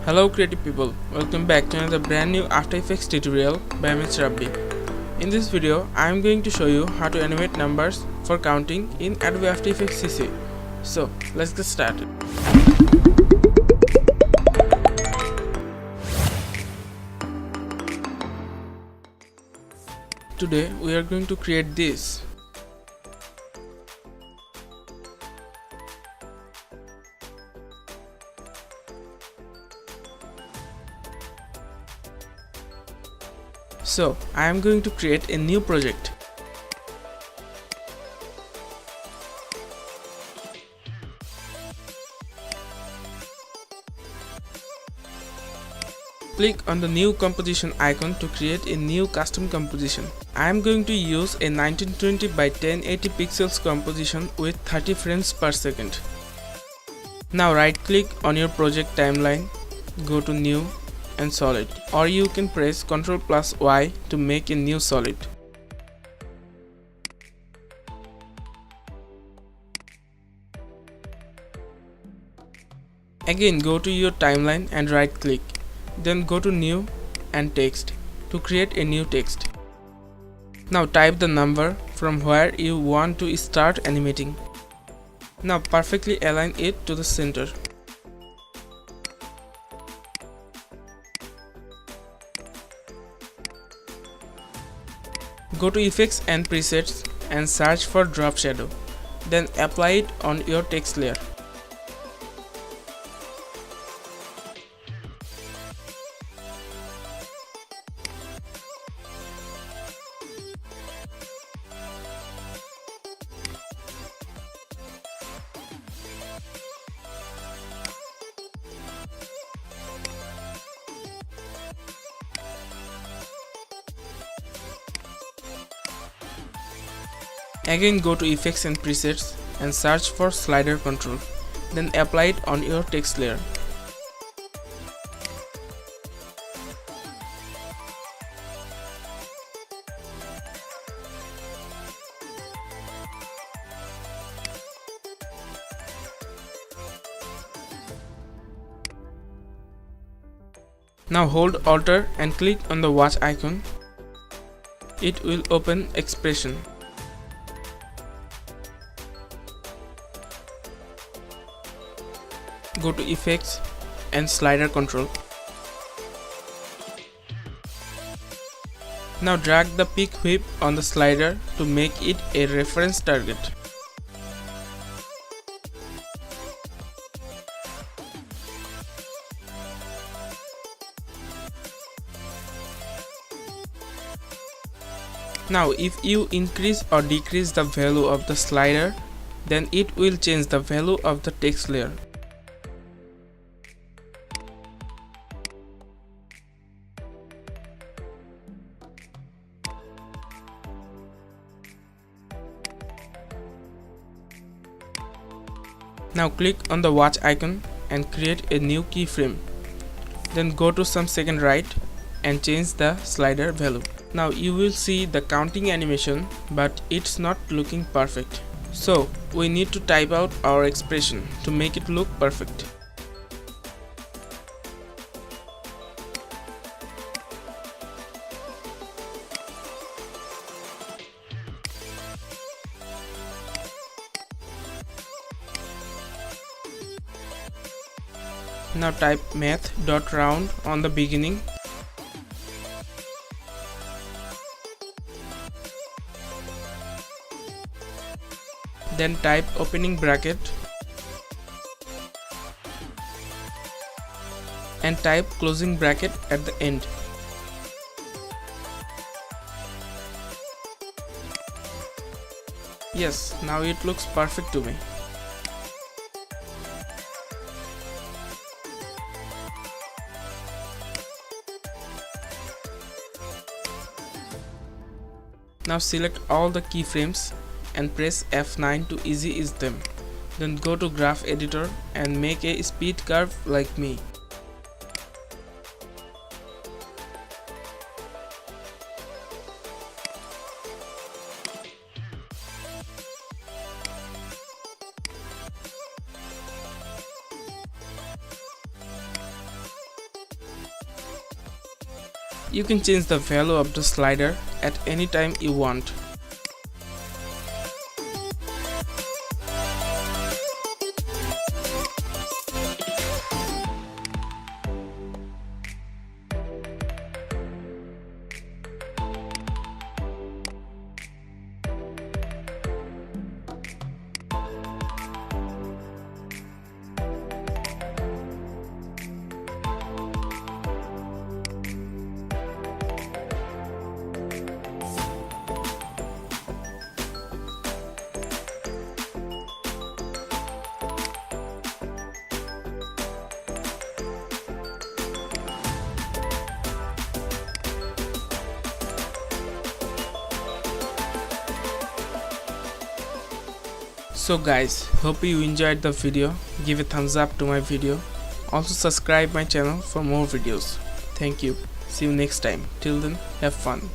Hello creative people, welcome back to another brand new After Effects tutorial by RABBY. In this video, I am going to show you how to animate numbers for counting in Adobe After Effects CC. So, let's get started. Today, we are going to create this. So, I am going to create a new project. Click on the new composition icon to create a new custom composition. I am going to use a 1920 by 1080 pixels composition with 30 frames per second. Now right click on your project timeline, go to new and solid, or you can press Ctrl+Y to make a new solid. Again go to your timeline and right click, then go to new and text to create a new text. Now type the number from where you want to start animating. Now perfectly align it to the center. Go to Effects and Presets and search for Drop Shadow. Then apply it on your text layer. Again go to Effects and Presets and search for Slider Control. Then apply it on your text layer. Now hold Alt and click on the watch icon. It will open Expression. Go to Effects and Slider Control. Now drag the peak whip on the slider to make it a reference target. Now if you increase or decrease the value of the slider, then it will change the value of the text layer. Now click on the watch icon and create a new keyframe. Then go to some second right and change the slider value. Now you will see the counting animation, but it's not looking perfect. So we need to type out our expression to make it look perfect. Now type math.round on the beginning. Then type opening bracket and type closing bracket at the end. Yes, now it looks perfect to me. Now select all the keyframes and press F9 to easy ease them. Then go to Graph Editor and make a speed curve like me. You can change the value of the slider at any time you want. So guys, hope you enjoyed the video. Give a thumbs up to my video. Also subscribe my channel for more videos. Thank you. See you next time. Till then, have fun.